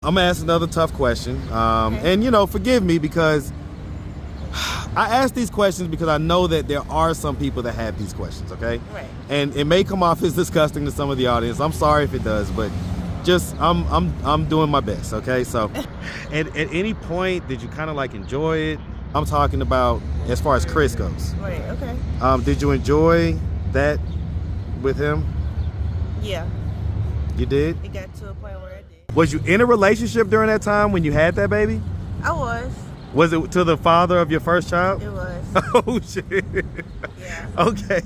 I'm gonna ask another tough question. Okay. And you know, forgive me because I ask these questions because I know that there are some people that have these questions, okay? Right. And it may come off as disgusting to some of the audience. I'm sorry if it does, but just I'm doing my best, okay? So at any point did you kind of like enjoy it? I'm talking about as far as Chris goes. Right, okay. Did you enjoy that with him? Yeah. You did? It got to a point where I did. Was you in a relationship during that time when you had that baby? I was. Was it to the father of your first child? It was. Oh shit. Yeah. Okay.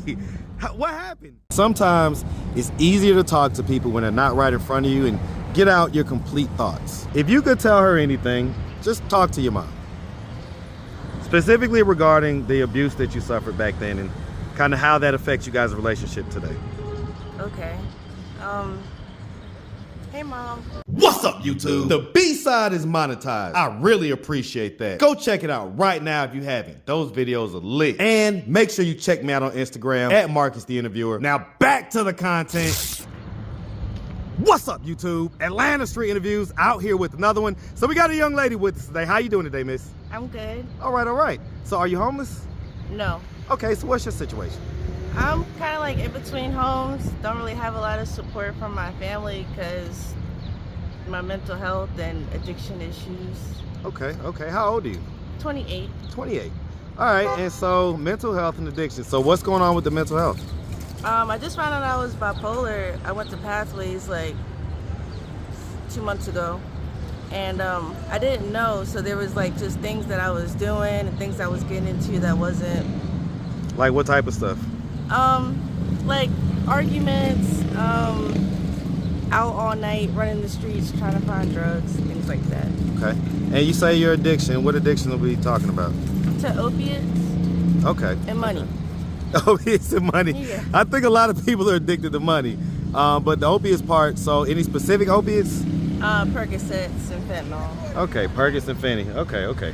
What happened? Sometimes it's easier to talk to people when they're not right in front of you and get out your complete thoughts. If you could tell her anything, just talk to your mom. Specifically regarding the abuse that you suffered back then and kind of how that affects you guys' relationship today. Okay. Hey, Mom. What's up, YouTube? The B-side is monetized. I really appreciate that. Go check it out right now if you haven't. Those videos are lit. And make sure you check me out on Instagram at Marcus the Interviewer. Now back to the content. What's up, YouTube? Atlanta Street Interviews out here with another one. So we got a young lady with us today. How you doing today, miss? I'm good. All right, all right. So are you homeless? No. Okay, so what's your situation? I'm kind of like in between homes. Don't really have a lot of support from my family because my mental health and addiction issues. Okay, okay. How old are you? 28. 28. All right, and so mental health and addiction. So what's going on with the mental health? I just found out I was bipolar. I went to Pathways like 2 months ago. And I didn't know, so there was like just things that I was doing and things I was getting into that wasn't. Like what type of stuff? Like arguments, out all night, running the streets, trying to find drugs, things like that. Okay. And you say your addiction. What addiction are we talking about? To opiates Okay. and money. Opiates and money. Yeah. I think a lot of people are addicted to money. But the opiates part, so any specific opiates? Percocets and fentanyl. Okay, Perkins and Fenny. Okay, okay.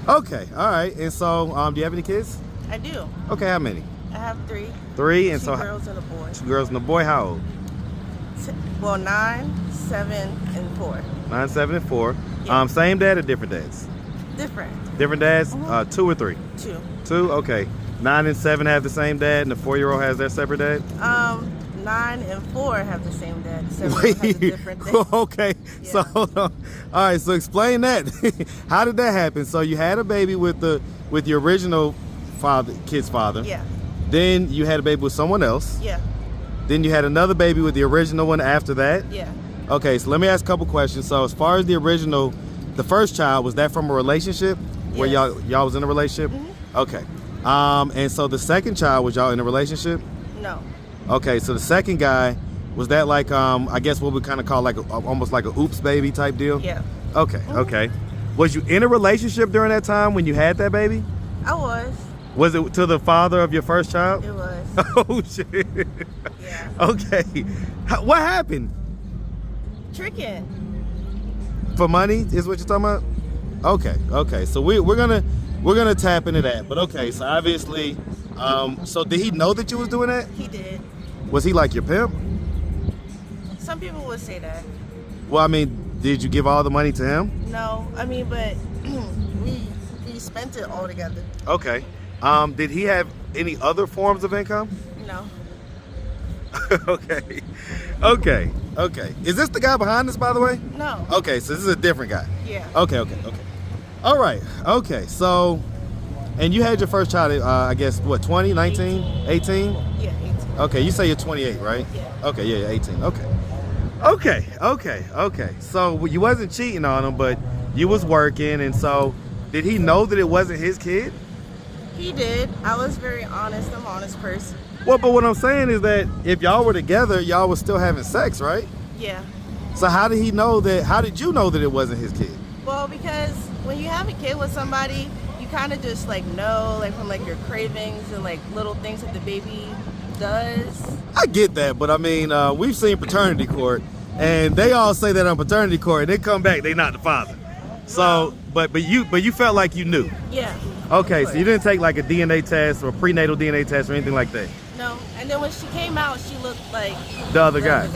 Okay, all right. And so, do you have any kids? I do. Okay, how many? I have 3. 3, and 2 so girls and a boy. 2 girls and a boy. How old? Well, 9, 7, and 4. 9, 7, and 4. Yeah. Same dad or different dads? Different. Different dads? Mhm. 2 or 3? 2. 2? Okay. 9 and 7 have the same dad, and the 4-year-old has their separate dad? 9 and 4 have the same dad. 7 has a different dad. Okay, Yeah. so hold on. All right, so explain that. How did that happen? So you had a baby with your original kid's father. Yeah. Then you had a baby with someone else. Yeah. Then you had another baby with the original one after that. Yeah. Okay, so let me ask a couple questions. So as far as the original, the first child, was that from a relationship where Yes. y'all was in a relationship? Mm-hmm. Okay. And so the second child, was y'all in a relationship? No. Okay, so the second guy, was that like, I guess what we kind of call like almost like a oops baby type deal? Yeah. Okay, okay. Was you in a relationship during that time when you had that baby? I was. Was it to the father of your first child? It was. Oh, shit. Yeah. Okay. What happened? Tricking. For money is what you're talking about? Okay, okay. So we're gonna tap into that. But okay, so obviously, so did he know that you was doing that? He did. Was he like your pimp? Some people would say that. Well, I mean, did you give all the money to him? No, I mean, but we spent it all together. Okay. Did he have any other forms of income? No. Okay. Okay. Okay. Is this the guy behind us, by the way? No. Okay, so this is a different guy. Yeah. Okay, okay, okay. All right. Okay, so, and you had your first child, I guess, what, 20, 19, 18? Yeah, 18. Okay, you say you're 28, right? Yeah. Okay, yeah, 18. Okay. Okay, okay, okay. So you wasn't cheating on him, but you was working, and so did he know that it wasn't his kid? He did. I was very honest. I'm an honest person. Well, but what I'm saying is that if y'all were together, y'all was still having sex, right? Yeah. So how did he know that, how did you know that it wasn't his kid? Well, because when you have a kid with somebody, you kind of just like know, like from like your cravings and like little things that the baby does. I get that, but I mean, we've seen paternity court, and they all say that on paternity court, and they come back, they not the father. So, but you felt like you knew. Yeah. Okay, so you didn't take like a DNA test or prenatal DNA test or anything like that. No. And then when she came out, she looked like The other guy.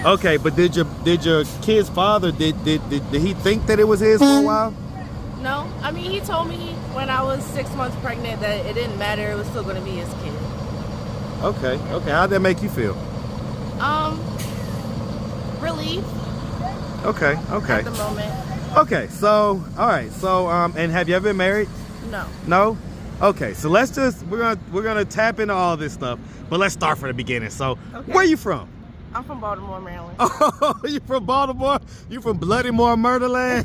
Okay, but did your kid's father did he think that it was his for a while? No, I mean he told me when I was 6 months pregnant that it didn't matter, it was still gonna be his kid. Okay, how'd that make you feel? Relief. Okay. At the moment. Okay, so all right, so and have you ever been married? No. No? Okay, so we're gonna tap into all this stuff, but let's start from the beginning. So where you from? I'm from Baltimore, Maryland. Oh, you from Baltimore? You from Bloody More Murderland?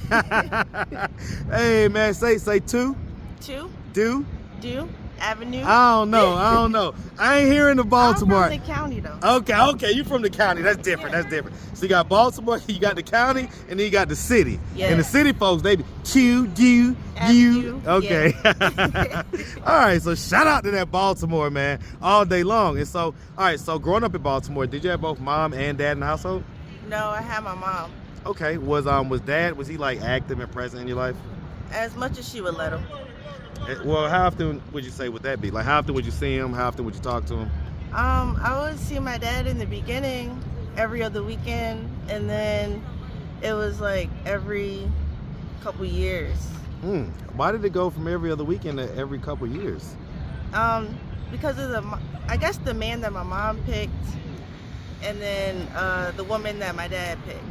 Hey man, say two. Do Avenue. I don't know. I ain't hearing the Baltimore. I'm from the county though. Okay, you from the county. That's different. Yeah. That's different. So you got Baltimore, you got the county, and then you got the city. Yeah. And the city folks, they be you. Okay. Yeah. All right, so shout out to that Baltimore, man, all day long. And so, all right, so growing up in Baltimore, did you have both mom and dad in the household? No, I had my mom. Okay. Was dad, was he like active and present in your life? As much as she would let him. Well, how often would you say would that be? Like, how often would you see him? How often would you talk to him? I would see my dad in the beginning, every other weekend, and then it was like every couple years. Why did it go from every other weekend to every couple years? Because of I guess the man that my mom picked, and then the woman that my dad picked.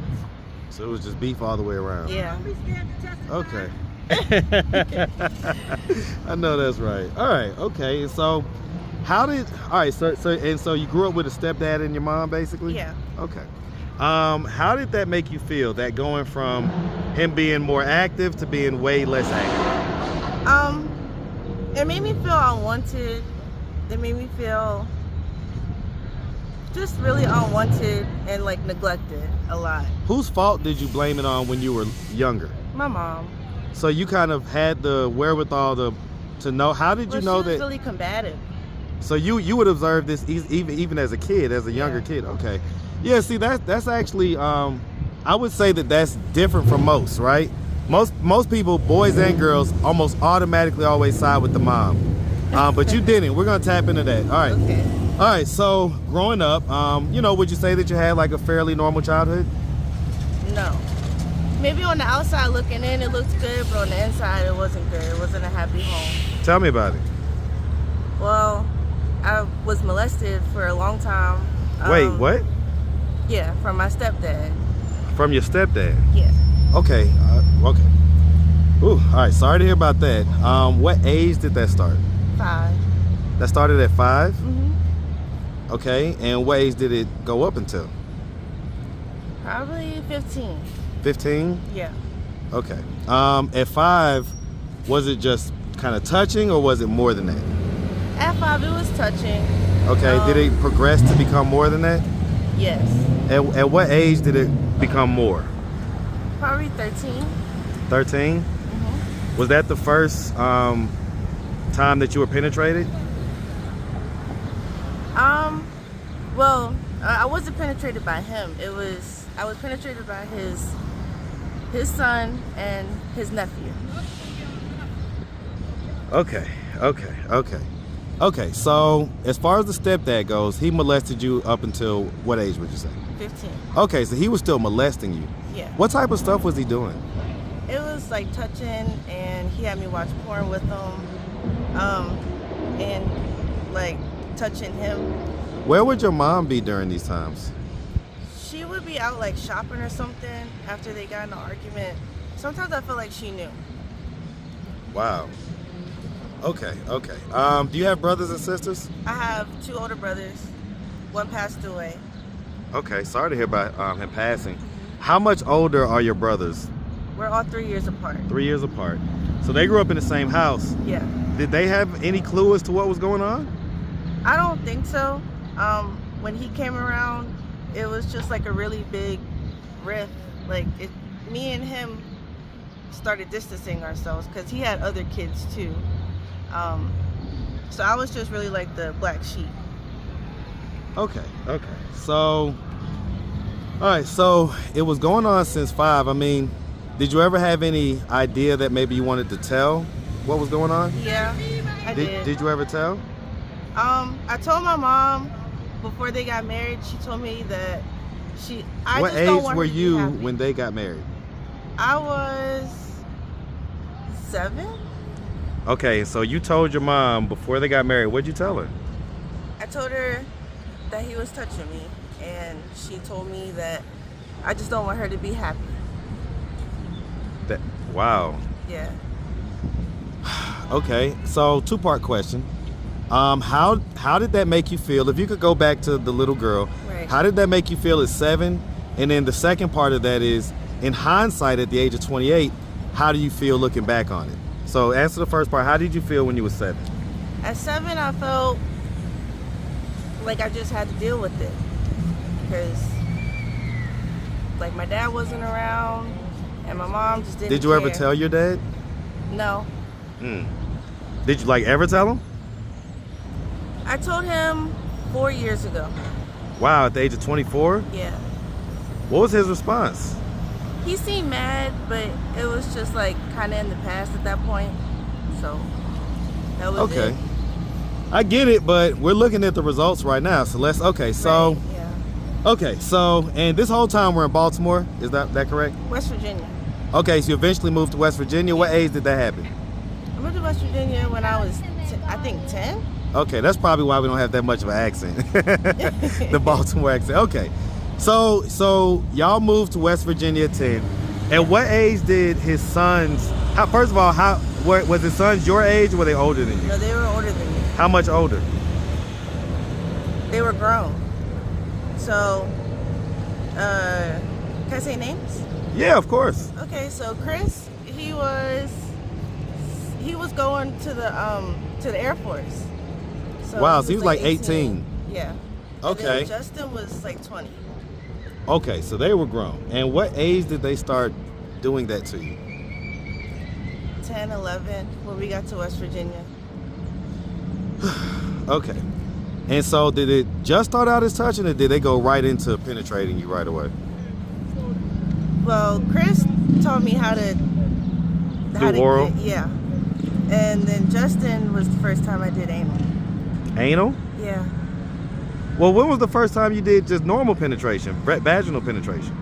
So it was just beef all the way around. Yeah. Okay. I know that's right. All right. Okay. So, so you grew up with a stepdad and your mom, basically? Yeah. Okay. How did that make you feel? That going from him being more active to being way less active? It made me feel unwanted. It made me feel just really unwanted and like neglected a lot. Whose fault did you blame it on when you were younger? My mom. So you kind of had the wherewithal to know. How did you know she was that? Really combative. So you would observe this even as a kid, as a younger kid. Okay. Yeah. See, that's actually I would say that's different from most, right? Most people, boys and girls, almost automatically always side with the mom. But you didn't. We're gonna tap into that. All right. Okay. All right. So growing up, would you say that you had like a fairly normal childhood? No. Maybe on the outside looking in, it looked good, but on the inside, it wasn't good. It wasn't a happy home. Tell me about it. Well, I was molested for a long time. Wait, what? Yeah, from my stepdad. From your stepdad? Yeah. Okay. Okay. Ooh. All right. Sorry to hear about that. What age did that start? 5. That started at 5? Mm-hmm. Okay. And what age did it go up until? Probably 15. 15? Yeah. Okay. At 5, was it just kind of touching or was it more than that? At 5, it was touching. Okay. Did it progress to become more than that? Yes. At what age did it become more? Probably 13. 13? Mm-hmm. Was that the first time that you were penetrated? Well, I wasn't penetrated by him. I was penetrated by his son and his nephew. Okay, so as far as the stepdad goes, he molested you up until what age would you say? 15. Okay, so he was still molesting you. Yeah. What type of stuff was he doing? It was like touching, and he had me watch porn with him, and like touching him. Where would your mom be during these times? She would be out like shopping or something after they got in an argument. Sometimes I feel like she knew. Wow. Okay. Do you have brothers and sisters? I have 2 older brothers. One passed away. Okay, sorry to hear about him passing. How much older are your brothers? We're all 3 years apart. 3 years apart. So they grew up in the same house. Yeah. Did they have any clue as to what was going on? I don't think so. When he came around, it was just like a really big rift. Like me and him started distancing ourselves because he had other kids too. So I was just really like the black sheep. Okay. So, all right, so it was going on since 5. I mean, did you ever have any idea that maybe you wanted to tell what was going on? Yeah, I did. Did you ever tell? I told my mom before they got married. She told me that What age were you when they got married? I was 7. Okay, so you told your mom before they got married. What'd you tell her? I told her that he was touching me, and she told me that I just don't want her to be happy. Wow. Yeah. Okay, so 2-part question. How did that make you feel? If you could go back to the little girl, Right. How did that make you feel at 7? And then the second part of that is, in hindsight, at the age of 28, how do you feel looking back on it? So answer the first part. How did you feel when you were 7? At 7, I felt like I just had to deal with it because, like, my dad wasn't around and my mom just didn't. Did you ever tell your dad? No. Did you ever tell him? I told him 4 years ago. Wow, at the age of 24? Yeah. What was his response? He seemed mad, but it was just like kind of in the past at that point. So that was Okay. it. I get it, but we're looking at the results right now. So let's, okay, so, Right, yeah. okay, so, and this whole time we're in Baltimore, is that correct? West Virginia. Okay, so you eventually moved to West Virginia. What age did that happen? I moved to West Virginia when I was, I think, 10. Okay, that's probably why we don't have that much of an accent. The Baltimore accent. Okay. So y'all moved to West Virginia at 10. At what age did his sons, first of all, was his sons your age or were they older than you? No, they were older than me. How much older? They were grown. So, can I say names? Yeah, of course. Okay, so Chris, he was going to the Air Force. So Wow, so he was like 18. Yeah. Okay. And then Justin was like 20. Okay, so they were grown. And what age did they start doing that to you? 10, 11, when we got to West Virginia. Okay. And so did it just start out as touching or did they go right into penetrating you right away? Well, Chris taught me how to oral? Yeah. And then Justin was the first time I did anal. Anal? Yeah. Well, when was the first time you did just normal penetration, vaginal penetration?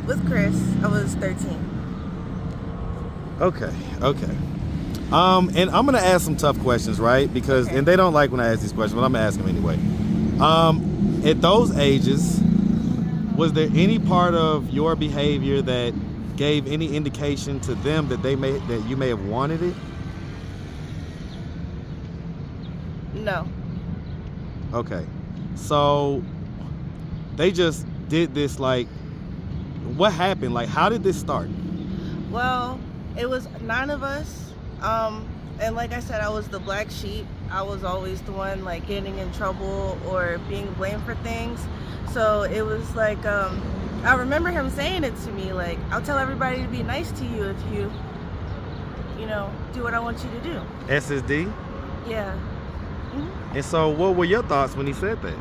With Chris, I was 13. Okay. And I'm gonna ask some tough questions, right? Because Okay. and they don't like when I ask these questions, but I'm gonna ask them anyway. At those ages, was there any part of your behavior that gave any indication to them that you may have wanted it? No. Okay. So they just did this, like, what happened? Like, how did this start? Well, it was 9 of us. And like I said, I was the black sheep. I was always the one like getting in trouble or being blamed for things. So it was like, I remember him saying it to me, like, I'll tell everybody to be nice to you if you do what I want you to do. SSD? Yeah. And so what were your thoughts when he said that?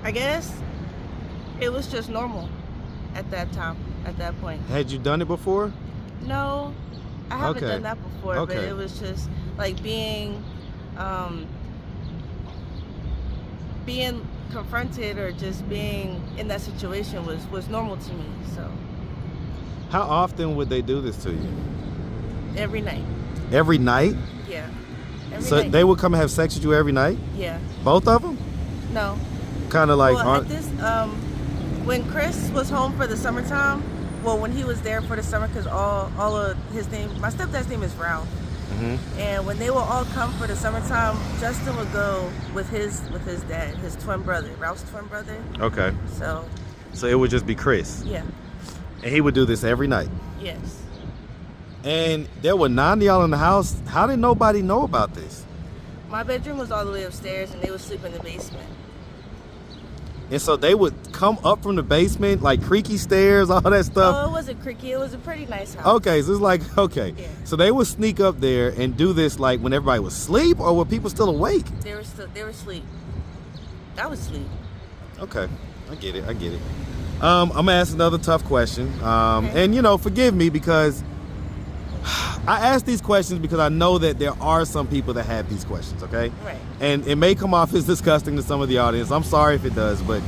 I guess it was just normal at that time, at that point. Had you done it before? No, I haven't Okay. done that before, but Okay. it was just like being confronted or just being in that situation was normal to me. So How often would they do this to you? every night, Every night? yeah, every So night. they would come and have sex with you every night? Yeah, Both of them? no. Kind of like, Well, at this, when Chris was home for the summertime, well, when he was there for the summer, because all of his name, my stepdad's name is Ralph. And when they would all come for the summertime, Justin would go with his dad, his twin brother, Ralph's twin brother. okay. So So it would just be Chris. yeah, And he would do this every night. yes. And there were 9 of y'all in the house. How did nobody know about this? My bedroom was all the way upstairs, and they would sleep in the basement. And so they would come up from the basement, like creaky stairs, all that stuff. Oh, it wasn't creaky. It was a pretty nice house. Okay, so it's like, okay. Yeah. So they would sneak up there and do this like when everybody was asleep or were people still awake? They were asleep. I was asleep. Okay, I get it. I'm gonna ask another tough question. Okay. And forgive me because I ask these questions because I know that there are some people that have these questions, okay? Right. And it may come off as disgusting to some of the audience. I'm sorry if it does, but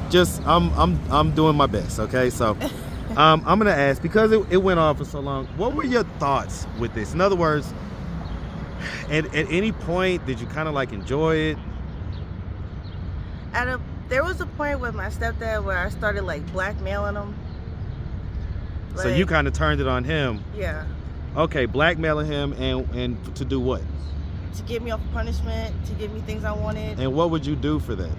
just I'm doing my best, okay? So I'm gonna ask, because it went on for so long, what were your thoughts with this? In other words, at any point did you kind of like enjoy it? There was a point with my stepdad where I started like blackmailing him. So you kind of turned it on him. Yeah. Okay, blackmailing him and to do what? To get me off of punishment, to give me things I wanted. And what would you do for that?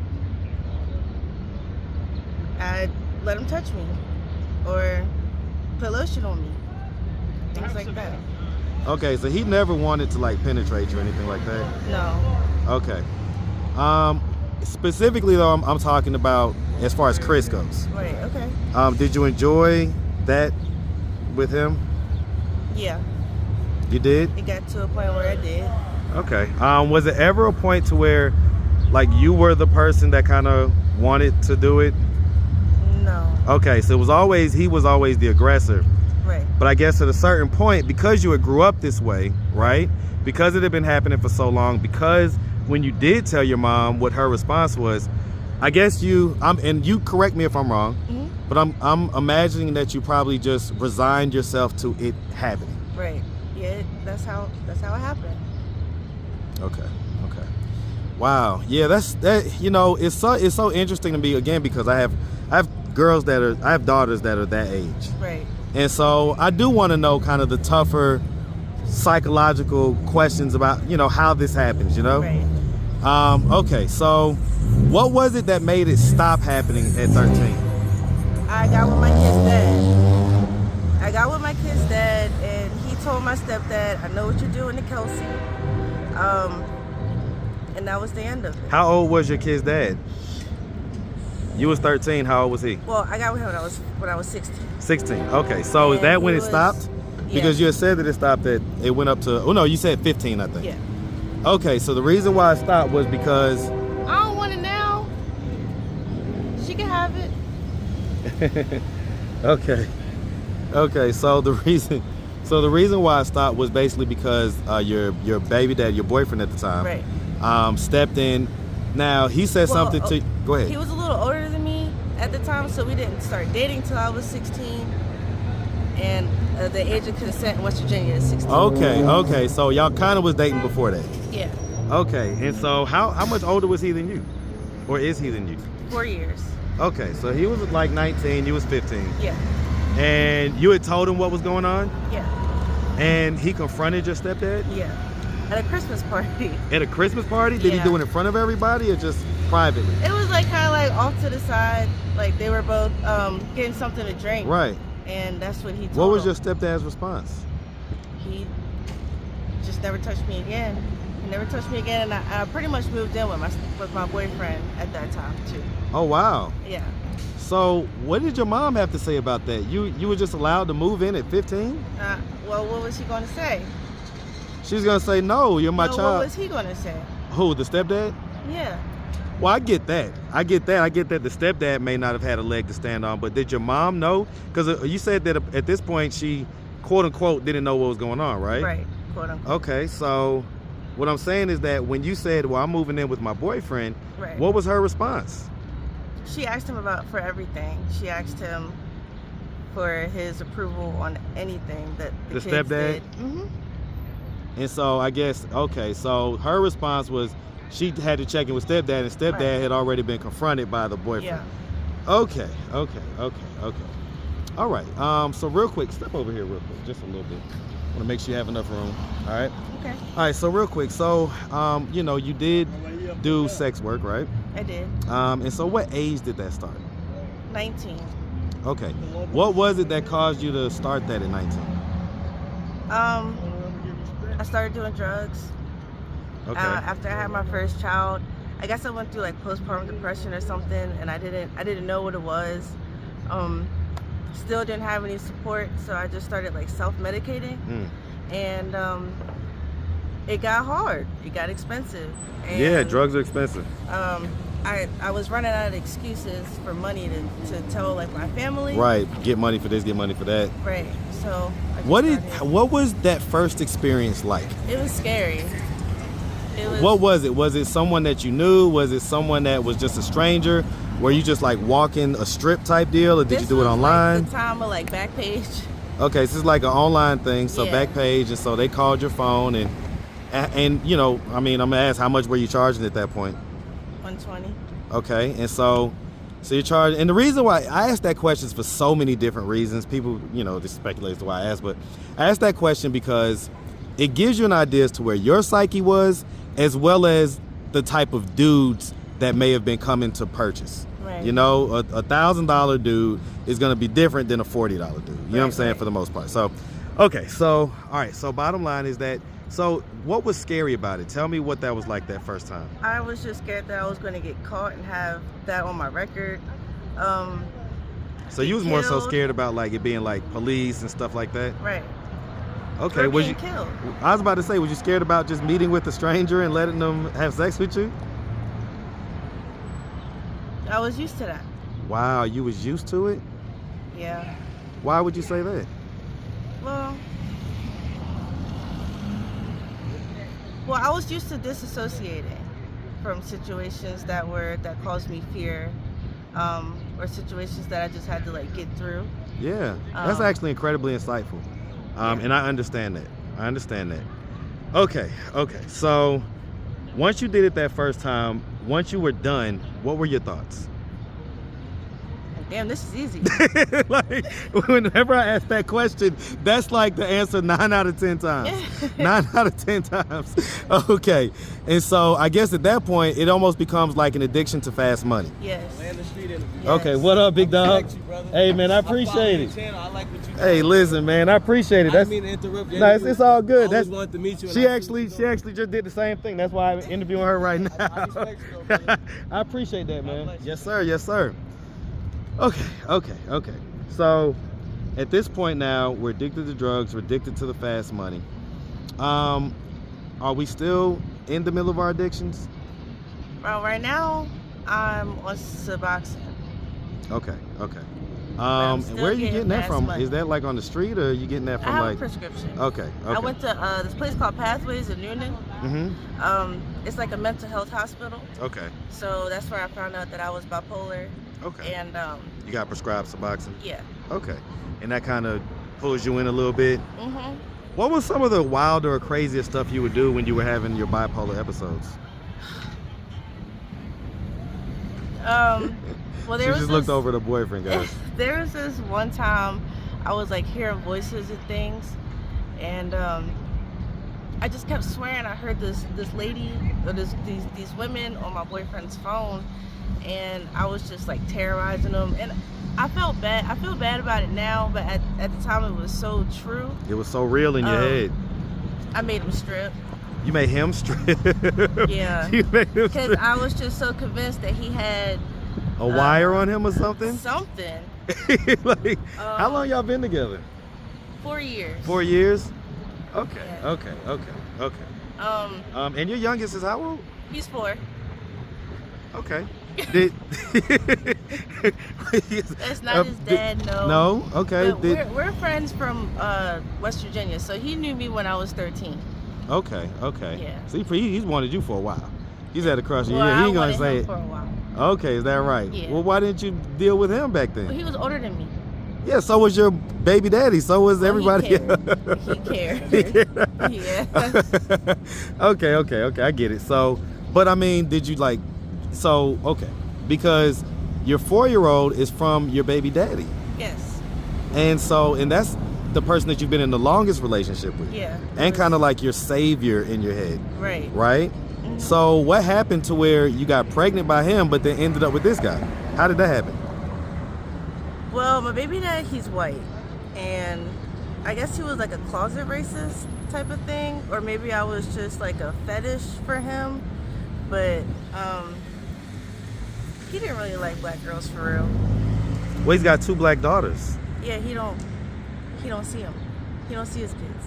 I'd let him touch me or put lotion on me. Things like that. Okay, so he never wanted to like penetrate you or anything like that? No. Okay. Specifically though, I'm talking about as far as Chris goes. Right, okay. Did you enjoy that with him? Yeah. You did? It got to a point where I did. Okay. Was it ever a point to where like you were the person that kind of wanted to do it? No. Okay, so he was always the aggressor. Right. But I guess at a certain point, because you had grew up this way, right? Because it had been happening for so long, because when you did tell your mom what her response was, I guess and you correct me if I'm wrong, but I'm imagining that you probably just resigned yourself to it happening. Right. Yeah, that's how it happened. Okay. Wow. Yeah, that. You know, it's so interesting to me again because I have daughters that are that age. Right. And so I do want to know kind of the tougher psychological questions about, you know, how this happens, you know? Right. Okay, so what was it that made it stop happening at 13? I got with my kid's dad, and he told my stepdad, I know what you're doing to Kelsey. And that was the end of it. How old was your kid's dad? You was 13, how old was he? Well, I got with him when I was 16. 16, okay. So is that when it stopped? Yeah. Because you had said that it stopped it went up to, oh no, you said 15, I think. Yeah. Okay, so the reason why it stopped was because... I don't want it now. She can have it. Okay, so the reason why it stopped was basically because your baby dad, your boyfriend at the time, right, stepped in. Now, he said something to... Go ahead. He was a little older than me at the time, so we didn't start dating till I was 16. And the age of consent in West Virginia is 16. Okay. So y'all kind of was dating before that. Yeah. Okay. And so how much older was he than you? Or is he than you? 4 years. Okay. So he was like 19, you was 15. Yeah. And you had told him what was going on? Yeah. And he confronted your stepdad? Yeah. At a Christmas party. At a Christmas party? Did he do it in front of everybody or just privately? It was like kind of like off to the side. Like they were both getting something to drink. Right. And that's what he told What was him. your stepdad's response? He just never touched me again. He never touched me again, and I pretty much moved in with my boyfriend at that time too. Oh wow. Yeah. So what did your mom have to say about that? You were just allowed to move in at 15? Well, what was he going to say? She's gonna say, no, you're my child. What was he going to say? Who, the stepdad? Yeah. Well, I get that. I get that the stepdad may not have had a leg to stand on, but did your mom know? Because you said that at this point she, quote unquote, didn't know what was going on, right? Right, quote unquote. Okay, so what I'm saying is that when you said, well, I'm moving in with my boyfriend, right, what was her response? She asked him for everything. She asked him for his approval on anything that the kids stepdad did. Mm-hmm. And so I guess, okay, so her response was she had to check in with stepdad, and stepdad had already been confronted by the boyfriend. Yeah. Okay. All right, so real quick, step over here real quick, just a little bit. I want to make sure you have enough room, all right? Okay. All right, so real quick, so, you know, you did do sex work, right? I did. And so what age did that start? 19. Okay. What was it that caused you to start that at 19? I started doing drugs. Okay. After I had my first child, I guess I went through like postpartum depression or something, and I didn't know what it was. Still didn't have any support, so I just started like self-medicating, and it got hard. It got expensive. And, yeah, drugs are expensive. I was running out of excuses for money to tell like my family. Right. Get money for this, get money for that. Right. So I just What was that first experience like? It was scary. What was it? Was it someone that you knew? Was it someone that was just a stranger? Were you just like walking a strip type deal, or did you do it online? Like the time of like Backpage. Okay, so it's like an online thing. So Yeah. Backpage, and so they called your phone, and you know, I mean, I'm gonna ask, how much were you charging at that point? $120. Okay, and so you're charging, and the reason why I asked that question is for so many different reasons. People, you know, just speculate as to why I asked, but I asked that question because it gives you an idea as to where your psyche was, as well as the type of dudes that may have been coming to purchase. Right. You know, a $1,000 dude is going to be different than a $40 dude. You know what I'm saying? Right. For the most part. So, okay. So, all right. So bottom line is that, so what was scary about it? Tell me what that was like that first time. I was just scared that I was going to get caught and have that on my record. So you was more so killed. scared about like it being like police and stuff like that? Right. Okay. Or Was being you killed. I was about to say, was you scared about just meeting with a stranger and letting them have sex with you? I was used to that. Wow, you was used to it? Yeah. Why would you say that? Well, I was used to disassociating from situations that caused me fear, or situations that I just had to like get through. Yeah, that's actually incredibly insightful. And I understand that. Okay. So once you did it that first time, once you were done, what were your thoughts? Damn, this is easy. Like, whenever I ask that question, that's like the answer 9 out of 10 times. 9 out of 10 times. Okay. And so I guess at that point, it almost becomes like an addiction to fast money. Yes. Yes. Okay, what up, big dog? Hey, man, I appreciate it. Hey, listen, man, I appreciate it. I didn't mean to interrupt you. No, it's all good. I always wanted to meet you. She actually just did the same thing. That's why I'm interviewing her right now. I respect you, though, brother. I appreciate that, man. bless you. Yes, sir. Okay. So at this point now, we're addicted to drugs. We're addicted to the fast money. Are we still in the middle of our addictions? Well, right now I'm on Suboxone. Okay. I'm And still where are you getting that fast from? money. Is that like on the street, or are you getting that I from have like? a prescription. Okay. I went to this place called Pathways in Noonan. Mm-hmm. It's like a mental health hospital. Okay. So that's where I found out that I was bipolar. Okay. And You got prescribed Suboxone? yeah. Okay. And that kind of pulls you in a little bit. Mhm. What was some of the wilder or craziest stuff you would do when you were having your bipolar episodes? Well, She there was just looked over at her boyfriend, guys. There was this one time I was like hearing voices and things, and I just kept swearing I heard this lady or these women on my boyfriend's phone, and I was just like terrorizing them, and I felt bad. I feel bad about it now, but at the time it was so true. It was so real in your head. I made him strip. You made him strip. Yeah. You made him Because strip. I was just so convinced that he had A wire on him or something? something. Like, how long y'all been together? 4 years. 4 years? Okay, Yeah. okay. And your youngest is how old? He's 4. Okay. That's not his dad, no. No? Okay. But we're friends from West Virginia, so he knew me when I was 13. Okay. Yeah. So he's wanted you for a while. He's had a crush on you. Well, Yeah, he I ain't gonna wanted say him it. for a while. Okay, is that right? Yeah. Well, why didn't you deal with him back then? Well, he was older than me. Yeah, so was your baby daddy. So was Well, everybody. He cared. Yeah. Okay. I get it. So, but I mean, did you like? So okay, because your 4-year-old is from your baby daddy, Yes. and that's the person that you've been in the longest relationship with. Yeah. And kind of like your savior in your head. Right. Right. Mm-hmm. So what happened to where you got pregnant by him, but then ended up with this guy? How did that happen? Well, my baby dad, he's white, and I guess he was like a closet racist type of thing, or maybe I was just like a fetish for him, but he didn't really like black girls for real. Well, he's got 2 black daughters. Yeah, he don't see them. He don't see his kids.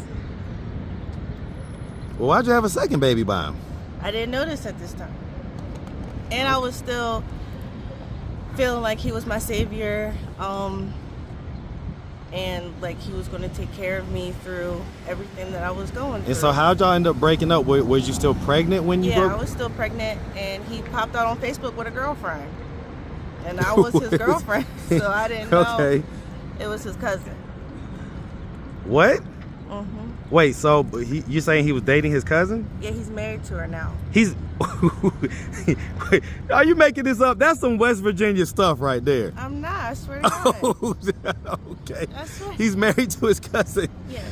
Well, why'd you have a second baby by him? I didn't notice at this time. And I was still feeling like he was my savior, and like he was going to take care of me through everything that I was going through. And so how'd y'all end up breaking up? Was you still pregnant when you broke? Yeah, I was still pregnant, and he popped out on Facebook with a girlfriend. And I was his girlfriend, so I didn't know it was his cousin. What? Mm-hmm. Wait, so you saying he was dating his cousin? Yeah, he's married to her now. He's... Wait, are you making this up? That's some West Virginia stuff right there. I'm not, I swear to God. Okay. That's right. He's married to his cousin. Yes.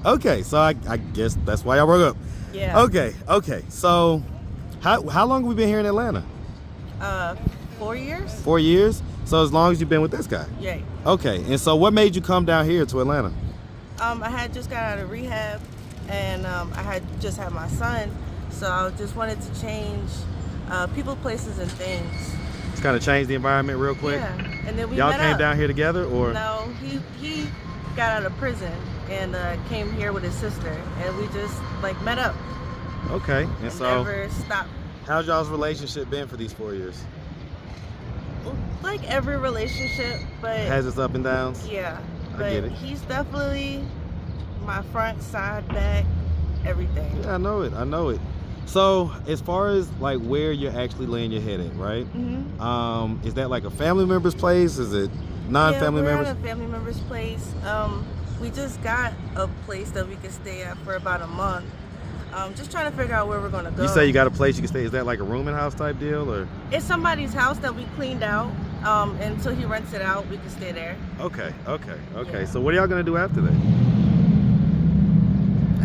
Okay. So I guess that's why y'all broke up. Yeah. Okay. So how long have we been here in Atlanta? 4 years. 4 years? So as long as you've been with this guy? Yeah. Okay. And so what made you come down here to Atlanta? I had just got out of rehab, and I had just had my son, so I just wanted to change people, places, and things. Just kind of change the environment real quick? Yeah. And then we y'all met came up. down here together, or? No, he got out of prison and came here with his sister, and we just like met up. Okay. And so never stopped. How's y'all's relationship been for these 4 years? Like every relationship, but Has its up and downs? yeah. I But get it. he's definitely my front, side, back, everything. Yeah, I know it. So as far as like where you're actually laying your head at, right? Mm-hmm. Is that like a family member's place? Is it non-family yeah, we're members? at a family member's place. We just got a place that we can stay at for about a month. Just trying to figure out where we're gonna go. You say you got a place you can stay. Is that like a rooming house type deal, or? It's somebody's house that we cleaned out. Until he rents it out, we can stay there. Okay. Yeah. So what are y'all gonna do after that?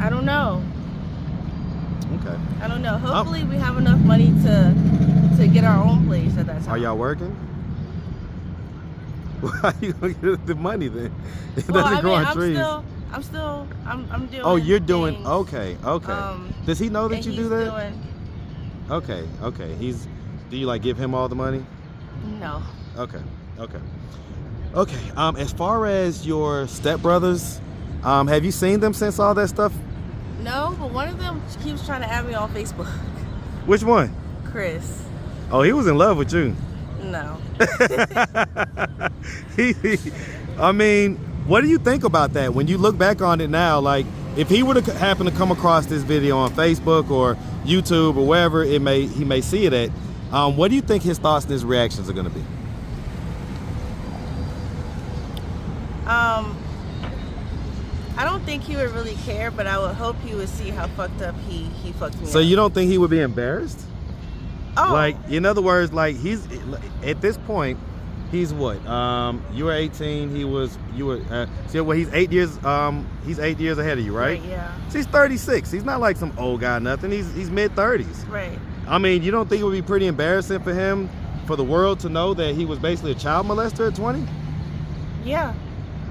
I don't know. Okay. I don't know. Hopefully we have enough money to get our own place at that time. Are y'all working? Why are you gonna get the money then? It Well, doesn't I grow mean, on trees. I'm doing. Oh, you're doing. things. Okay. Does he know that And you he's do that? Doing, Okay. Do you like give him all the money? no. Okay. As far as your stepbrothers, have you seen them since all that stuff? No, but one of them keeps trying to add me on Facebook. Which one? Chris. Oh, he was in love with you. No. I mean, what do you think about that when you look back on it now? Like, if he were to happen to come across this video on Facebook or YouTube or wherever he may see it at, what do you think his thoughts and his reactions are going to be? I don't think he would really care, but I would hope he would see how fucked up he fucked me up. So you don't think he would be embarrassed? Oh. Like, in other words, like he's at this point, he's what? You were 18. He's 8 years. He's 8 years ahead of you, right? Yeah. So he's 36. He's not like some old guy, nothing. He's mid-30s. Right. I mean, you don't think it would be pretty embarrassing for him, for the world to know that he was basically a child molester at 20? Yeah.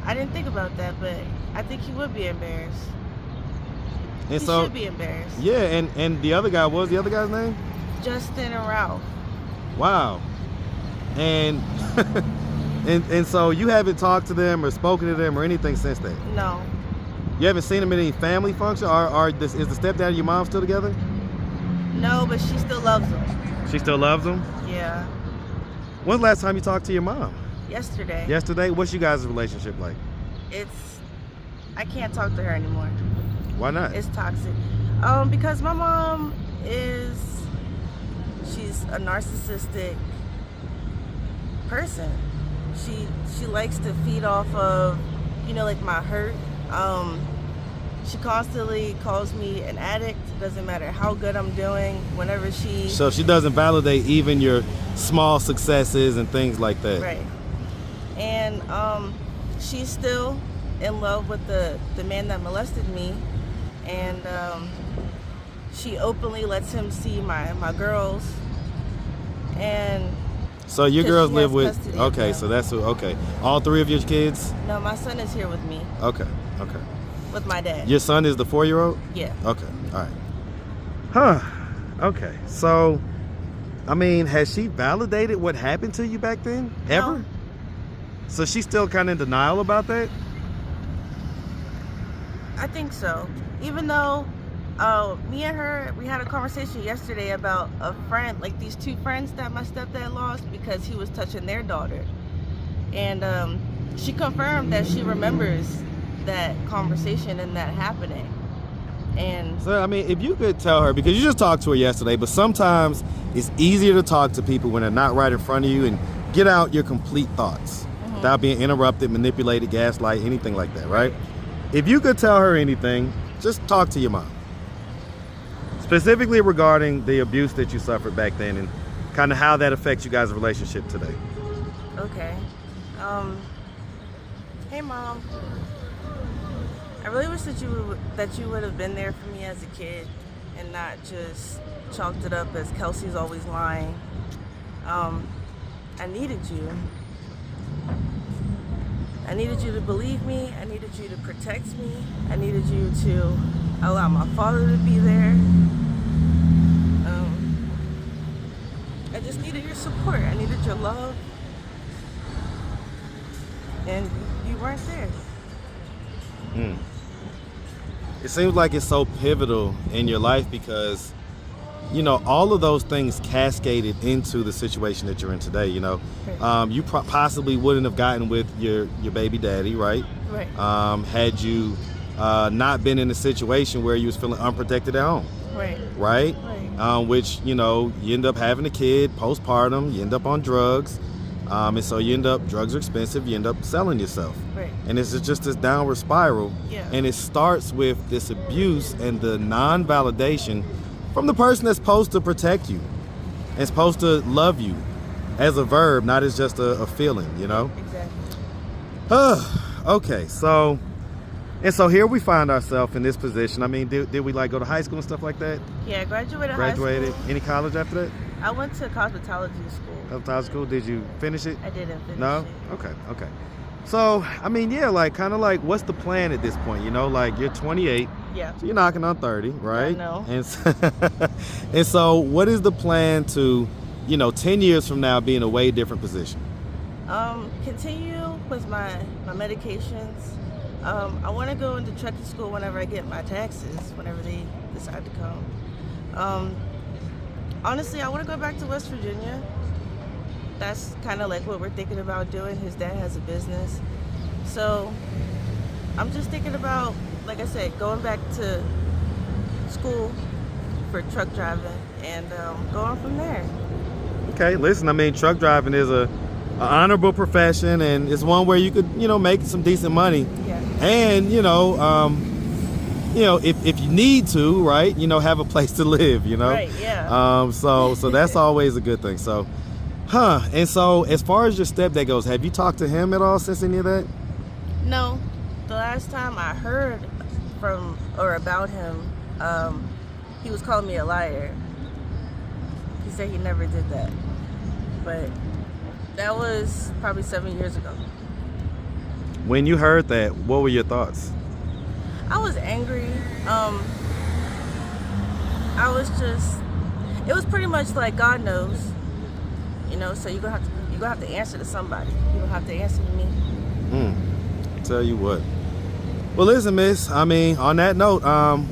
I didn't think about that, but I think he would be embarrassed. And he so, should be embarrassed. Yeah, and the other guy, what was the other guy's name? Justin and Ralph. Wow. And and so you haven't talked to them or spoken to them or anything since then? No. You haven't seen them at any family function? Is the stepdad and your mom still together? No, but she still loves him. She still loves him? Yeah. When's the last time you talked to your mom? Yesterday. Yesterday? What's you guys' relationship like? I can't talk to her anymore. Why not? It's toxic. Because my mom she's a narcissistic person. She likes to feed off of, like my hurt. She constantly calls me an addict. Doesn't matter how good I'm doing. Whenever So she doesn't validate even your small successes and things like that. Right. And she's still in love with the man that molested me, and she openly lets him see my girls. And so your girls live with, okay, so that's okay. All three of your kids? No, my son is here with me. Okay. With my dad. Your son is the 4-year-old? Yeah. Okay, all right. Huh, okay. So, I mean, has she validated what happened to you back then? Ever? No. So she's still kind of in denial about that? I think so. Even though Me and her, we had a conversation yesterday about a friend, like these two friends that my stepdad lost because he was touching their daughter. And she confirmed that she remembers that conversation and that happening. And so, I mean, if you could tell her, because you just talked to her yesterday, but sometimes it's easier to talk to people when they're not right in front of you and get out your complete thoughts without being interrupted, manipulated, gaslight, anything like that, right? If you could tell her anything, just talk to your mom. Specifically regarding the abuse that you suffered back then and kind of how that affects you guys' relationship today. Okay. Hey, Mom. I really wish that you would have been there for me as a kid and not just chalked it up as Kelsey's always lying. I needed you. I needed you to believe me. I needed you to protect me. I needed you to allow my father to be there. I just needed your support. I needed your love. And you weren't there. It seems like it's so pivotal in your life because, you know, all of those things cascaded into the situation that you're in today, you know. You possibly wouldn't have gotten with your baby daddy, right? Right. Had you not been in a situation where you was feeling unprotected at home. Right. Right? Right. Which, you know, you end up having a kid postpartum, you end up on drugs. And so you end up, drugs are expensive, you end up selling yourself. Right. And it's just this downward spiral. Yeah. And it starts with this abuse and the non-validation from the person that's supposed to protect you and supposed to love you as a verb, not as just a feeling, you know? Exactly. Okay, so here we find ourselves in this position. I mean, did we like go to high school and stuff like that? Yeah, I graduated Graduated. high school. Any college after that? I went to cosmetology school. High school. Did you finish it? I didn't finish No? it. Okay. So, I mean, yeah, like, kind of like, what's the plan at this point? You know, like, you're 28. Yeah. So you're knocking on 30, right? I know. And so what is the plan to, you know, 10 years from now be in a way different position? Continue with my medications. I want to go into trucking school whenever I get my taxes, whenever they decide to come. Honestly, I want to go back to West Virginia. That's kind of like what we're thinking about doing. His dad has a business. So I'm just thinking about, like I said, going back to school for truck driving and going from there. Okay, listen, I mean, truck driving is an honorable profession, and it's one where you could, you know, make some decent money. Yeah. And, you know, if you need to, right, you know, have a place to live, you know? Right, yeah. So that's always a good thing. So, and so as far as your stepdad goes, have you talked to him at all since any of that? No. The last time I heard from or about him, he was calling me a liar. He said he never did that. But that was probably 7 years ago. When you heard that, what were your thoughts? I was angry. It was pretty much like God knows, you know. So you're gonna have to answer to somebody. You don't have to answer to me. Tell you what. Well, listen, miss, I mean, on that note,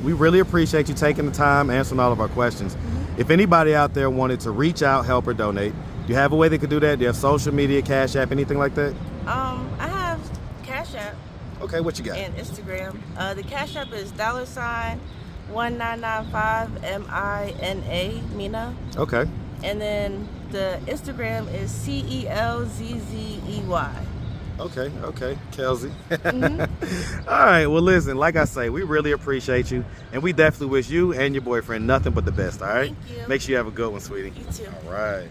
we really appreciate you taking the time answering all of our questions. If anybody out there wanted to reach out, help, or donate, do you have a way they could do that? Do you have social media, Cash App, anything like that? I have Cash App. Okay, what you got? And Instagram. The Cash App is $1995 MINA. Okay. And then the Instagram is CELZZEY. Okay, Kelsey. All right, well, listen, like I say, we really appreciate you, and we definitely wish you and your boyfriend nothing but the best, all right? Thank you. Make sure you have a good one, sweetie. You too. All right.